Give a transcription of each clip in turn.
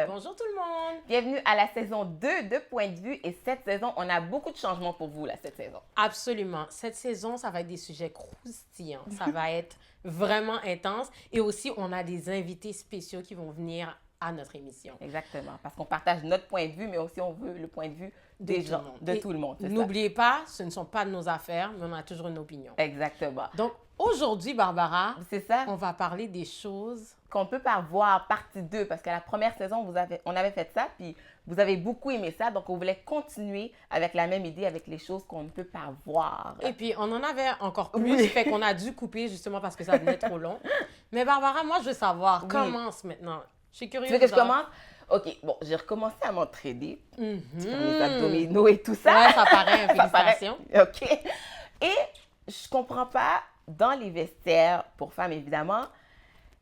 Bonjour tout le monde! Bienvenue à la saison 2 de Point de vue. Et cette saison, on a beaucoup de changements pour vous, là, cette saison. Absolument. Cette saison, ça va être des sujets croustillants. Ça va être vraiment intense. Et aussi, on a des invités spéciaux qui vont venir à notre émission. Exactement. Parce qu'on partage notre point de vue, mais aussi on veut le point de vue des gens, de tout le monde. N'oubliez pas, ce ne sont pas de nos affaires, mais on a toujours une opinion. Exactement. Donc, aujourd'hui, Barbara, c'est ça. On va parler des choses qu'on peut pas voir, partie 2, parce qu'à la première saison, on avait fait ça, puis vous avez beaucoup aimé ça, donc on voulait continuer avec la même idée, avec les choses qu'on ne peut pas voir. Et puis, on en avait encore plus, fait qu'on a dû couper justement parce que ça devenait trop long. Mais Barbara, moi, je veux savoir, commence maintenant. Je suis curieuse. Tu veux que je commence? OK, bon, j'ai recommencé à m'entraîner. Faire mes abdominaux et tout ça. Ouais, ça paraît, félicitations. OK. Et je comprends pas, dans les vestiaires pour femmes, évidemment,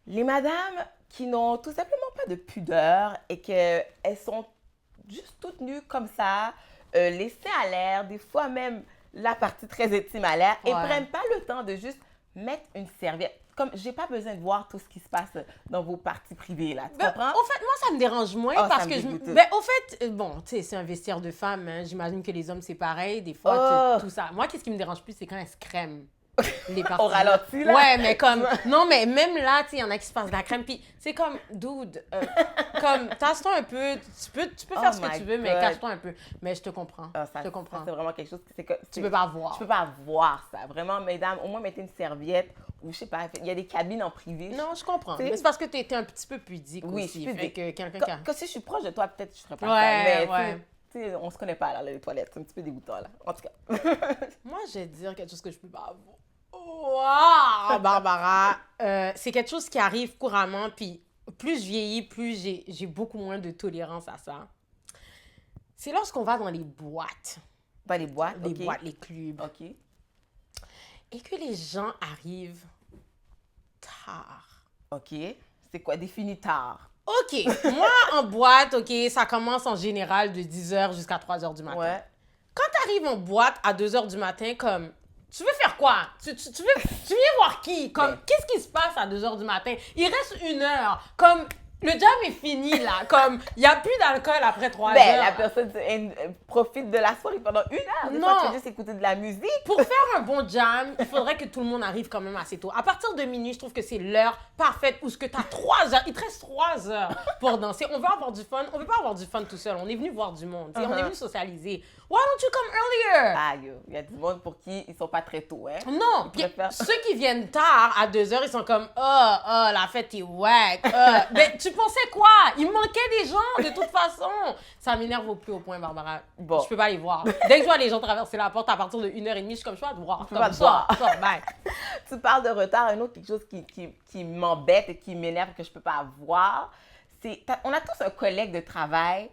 les madames qui n'ont tout simplement pas de pudeur et qu'elles sont juste toutes nues comme ça, les seins à l'air, des fois même la partie très intime à l'air, et prennent pas le temps de juste mettre une serviette. Comme, j'ai pas besoin de voir tout ce qui se passe dans vos parties privées, là. Tu comprends? Au fait, moi, ça me dérange moins parce que au fait, bon, tu sais, c'est un vestiaire de femmes. Hein, j'imagine que les hommes, c'est pareil. Des fois, tout ça. Moi, qu'est-ce qui me dérange plus, c'est quand elles se crèment. Les parties. Au ralenti, là? Ouais, mais comme... Non, mais même là, tu sais, il y en a qui se passent de la crème. Puis, c'est comme, dude, comme, tasse-toi un peu. Tu peux faire ce que tu veux, mais cache-toi un peu. Mais je te comprends. Je te comprends. C'est vraiment quelque chose que tu peux pas voir. Tu peux pas voir ça. Vraiment, mesdames, au moins, mettez une serviette ou je sais pas, il y a des cabines en privé. Non, je comprends. Mais c'est parce que tu étais un petit peu pudique aussi. Oui, fait que quelqu'un que si je suis proche de toi, peut-être que je ferais pas ça. Mais tu sais, on se connaît pas, là, les toilettes. C'est un petit peu dégoûtant, là. En tout cas. Moi, je vais te dire quelque chose que je peux pas avoir. Wow! Barbara, c'est quelque chose qui arrive couramment, puis plus je vieillis, plus j'ai beaucoup moins de tolérance à ça. C'est lorsqu'on va dans les boîtes. Dans les boîtes? Les boîtes, les clubs. OK. Et que les gens arrivent tard. OK. C'est quoi? Défini tard. OK. Moi, en boîte, OK, ça commence en général de 10h jusqu'à 3h du matin. Ouais. Quand tu arrives en boîte à 2h du matin, comme... Tu veux faire quoi? Tu viens voir qui? Comme, qu'est-ce qui se passe à 2h du matin? Il reste 1 heure. Comme, le job est fini, là. Comme, il n'y a plus d'alcool après 3 heures. La personne profite de la soirée pendant 1 heure. Des fois, tu veux juste écouter de la musique. Pour faire un bon jam, il faudrait que tout le monde arrive quand même assez tôt. À partir de minuit, je trouve que c'est l'heure parfaite où tu as 3 heures. Il te reste 3 heures pour danser. On veut avoir du fun. On ne veut pas avoir du fun tout seul. On est venu voir du monde. On est venu socialiser. Why don't you come earlier? Ah, il y a du monde pour qui ils sont pas très tôt, hein? Non, ceux qui viennent tard, à 2 heures, ils sont comme « la fête est wack. Mais tu pensais quoi? Il manquait des gens, de toute façon. Ça m'énerve au plus haut point, Barbara. Bon. Je peux pas les voir. Dès que je vois les gens traverser la porte à partir de 1h30, je suis comme, je peux pas te voir. Je peux pas te voir. Bye. Tu parles de retard. Un autre quelque chose qui m'embête et qui m'énerve que je peux pas avoir, c'est... On a tous un collègue de travail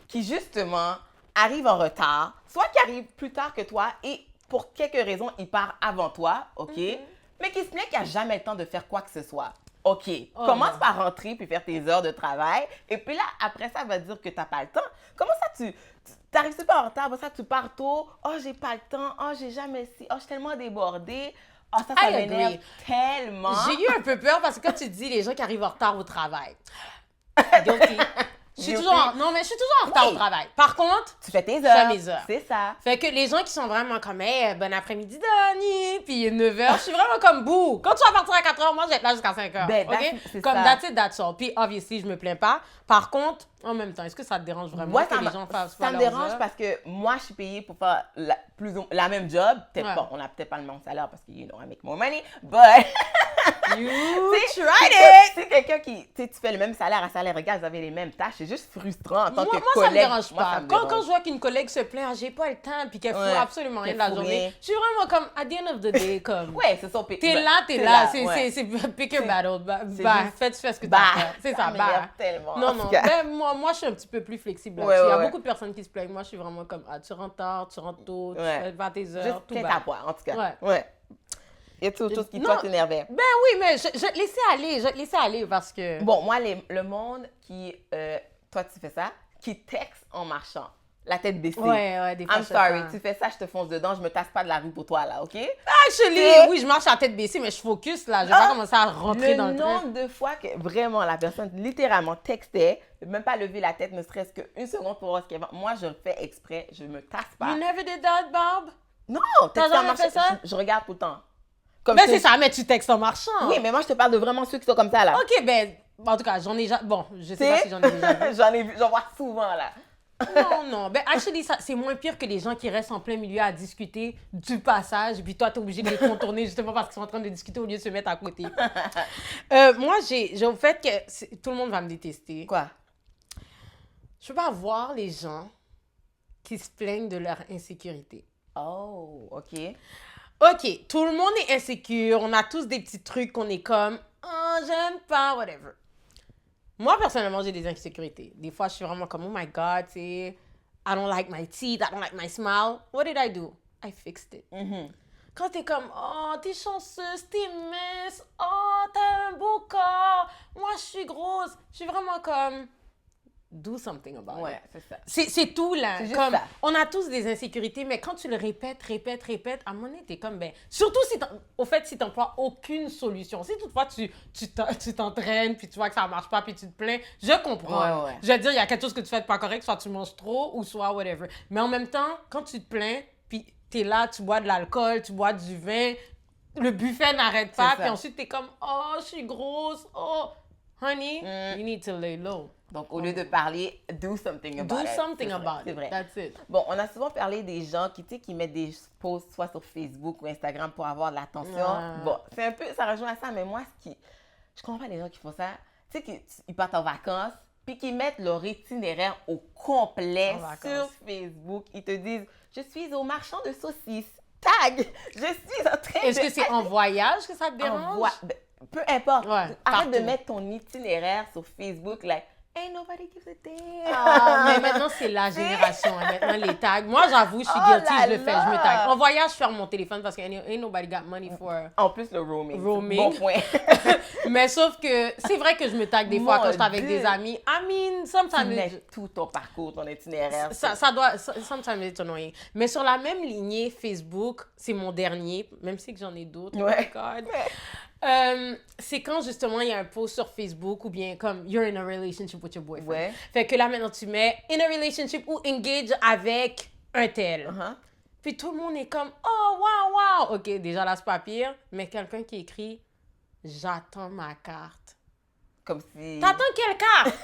qui, justement... arrive en retard, soit qui arrive plus tard que toi et pour quelques raisons, il part avant toi, OK? Mais qui se plaît qu'il n'a jamais le temps de faire quoi que ce soit. OK, commence par rentrer puis faire tes heures de travail et puis là, après ça, va dire que tu n'as pas le temps. Comment ça, tu n'arrives pas en retard, après ça, tu pars tôt, j'ai pas le temps, j'ai jamais si, je suis tellement débordée. Ça m'énerve tellement. J'ai eu un peu peur parce que quand tu dis les gens qui arrivent en retard au travail, guilty. Je suis toujours en retard au travail. Par contre, tu fais tes heures. Je fais mes heures. C'est ça. Fait que les gens qui sont vraiment comme, hey, bon après-midi, Dani, puis 9h, je suis vraiment comme, bouh. Quand tu vas partir à 4h, moi, je vais être là jusqu'à 5h. OK? Comme that's it, that's all. Puis, obviously, je me plains pas. Par contre, en même temps, est-ce que ça te dérange vraiment que les gens fassent pas ça me dérange parce que moi, je suis payée pour faire la même job. On n'a peut-être pas le même salaire parce que, I make more money, but... You tried it! C'est quelqu'un qui, tu fais le même salaire à salaire égal, vous avez les mêmes tâches, c'est juste frustrant en tant que collègue. Moi, ça me dérange pas. Quand je vois qu'une collègue se plaint, j'ai pas le temps, puis qu'elle fout absolument rien de la journée, je suis vraiment comme, at the end of the day, comme... Ouais, c'est ça. T'es là. C'est pick your battle. Fais ce que t'as à faire. C'est ça, tellement. Non. Moi, je suis un petit peu plus flexible là-dessus. Il y a beaucoup de personnes qui se plaignent. Moi, je suis vraiment comme, tu rentres tard, tu rentres tôt, tu fais pas tes heures, juste tout bas. Juste à en tout cas. Ouais. Y a-t-il autre chose qui, toi, t'énervait? Ben oui, mais je te laissais aller parce que... Bon, moi, le monde qui... toi, tu fais ça, qui texte en marchant. la tête baissée. Ouais, des fois, I'm sorry, tu fais ça, je te fonce dedans, je me tasse pas de la rue pour toi, là, OK? Oui, je marche à la tête baissée, mais je focus, là. Je vais pas commencer à rentrer dans le train. Le nombre de fois que, vraiment, la personne, littéralement, textait, même pas lever la tête, ne serait-ce qu'une seconde pour voir ce qu'elle va. Moi, je le fais exprès, je me tasse pas. You never did that, Barb? Non, t'as jamais fait ça? Je regarde tout le temps. Comme Mais c'est ça, mais tu textes en marchant. Oui, mais moi, je te parle de vraiment ceux qui sont comme ça, là. OK, ben, en tout cas, j'en ai déjà... Bon, je sais pas si j'en ai déjà vu. J'en vois souvent, là. Non. Ben, actually, ça, c'est moins pire que les gens qui restent en plein milieu à discuter du passage, puis toi, t'es obligé de les contourner justement parce qu'ils sont en train de discuter au lieu de se mettre à côté. Moi, j'ai au fait que... Tout le monde va me détester. Quoi? Je peux pas voir les gens qui se plaignent de leur insécurité. Oh, OK. OK, tout le monde est insécure. On a tous des petits trucs qu'on est comme « Oh, j'aime pas, whatever ». Moi, personnellement, j'ai des insécurités. Des fois, je suis vraiment comme « Oh my God, tu sais, I don't like my teeth, I don't like my smile. What did I do? I fixed it. Quand t'es comme « Oh, t'es chanceuse, t'es mince. Oh, t'as un beau corps. Moi, je suis grosse. » Je suis vraiment comme « Do something about it. » Ouais, c'est ça. C'est tout, là. C'est juste Comme, ça. on a tous des insécurités, mais quand tu le répètes, à un moment donné, t'es comme, ben... Surtout si si t'emploies aucune solution. Si toutefois, tu t'entraînes, puis tu vois que ça marche pas, puis tu te plains, je comprends. Ouais. Je veux dire, il y a quelque chose que tu fais de pas correct, soit tu manges trop, ou soit whatever. Mais en même temps, quand tu te plains, puis t'es là, tu bois de l'alcool, tu bois du vin, le buffet n'arrête pas, puis ensuite, t'es comme, oh, je suis grosse, oh... Honey, you need to lay low. Donc, au lieu de parler, do something about it. Do something about C'est it. vrai. That's it. Bon, on a souvent parlé des gens qui mettent des posts soit sur Facebook ou Instagram pour avoir de l'attention. Ouais. Bon, c'est un peu, ça rejoint à ça, mais moi, je comprends pas les gens qui font ça. Tu sais, qu'ils partent en vacances, puis qu'ils mettent leur itinéraire au complet sur Facebook. Ils te disent, je suis au marchand de saucisses. Tag! Je suis en train Est-ce que c'est en voyage que ça te dérange? Peu importe. Ouais, Arrête de partout. mettre ton itinéraire sur Facebook, like, ain't nobody gives a damn. Ah, mais maintenant, c'est la génération. Hein. Maintenant, les tags. Moi, j'avoue, je suis guilty, je le fais, je me tag. En voyage, je ferme mon téléphone parce que ain't nobody got money for... En plus, le roaming. Roaming. Bon point. Mais sauf que c'est vrai que je me tag des fois quand je suis avec des amis. I mean, Tu sometimes... mets tout ton parcours, ton itinéraire. Sometimes it's annoying. Mais sur la même lignée, Facebook, c'est mon dernier, même si que j'en ai d'autres. Ouais. Oh my God. C'est quand justement il y a un post sur Facebook ou bien comme you're in a relationship with your boyfriend. Ouais. Fait que là maintenant tu mets in a relationship ou engage avec un tel. Puis tout le monde est comme oh wow. OK, déjà là c'est pas pire, mais quelqu'un qui écrit j'attends ma carte. Comme si... T'attends quelle carte?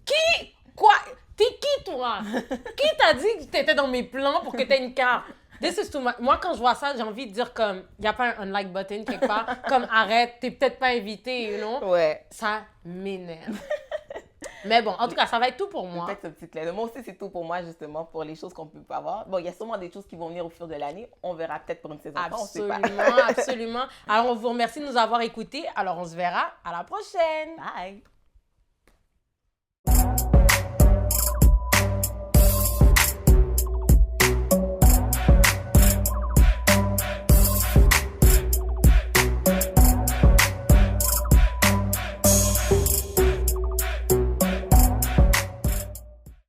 Qui? Quoi? T'es qui toi? Qui t'a dit que t'étais dans mes plans pour que t'aies une carte? This is too much. Moi, quand je vois ça, j'ai envie de dire comme, il n'y a pas un unlike button quelque part, comme arrête, t'es peut-être pas invité, you know? Ouais. Ça m'énerve. Mais bon, en tout cas, ça va être tout pour moi. Peut-être ce petit clin d'œil. Moi aussi, c'est tout pour moi, justement, pour les choses qu'on peut pas voir. Bon, il y a sûrement des choses qui vont venir au fur de l'année. On verra peut-être pour une saison. Absolument. Alors, on vous remercie de nous avoir écoutés. Alors, on se verra à la prochaine. Bye!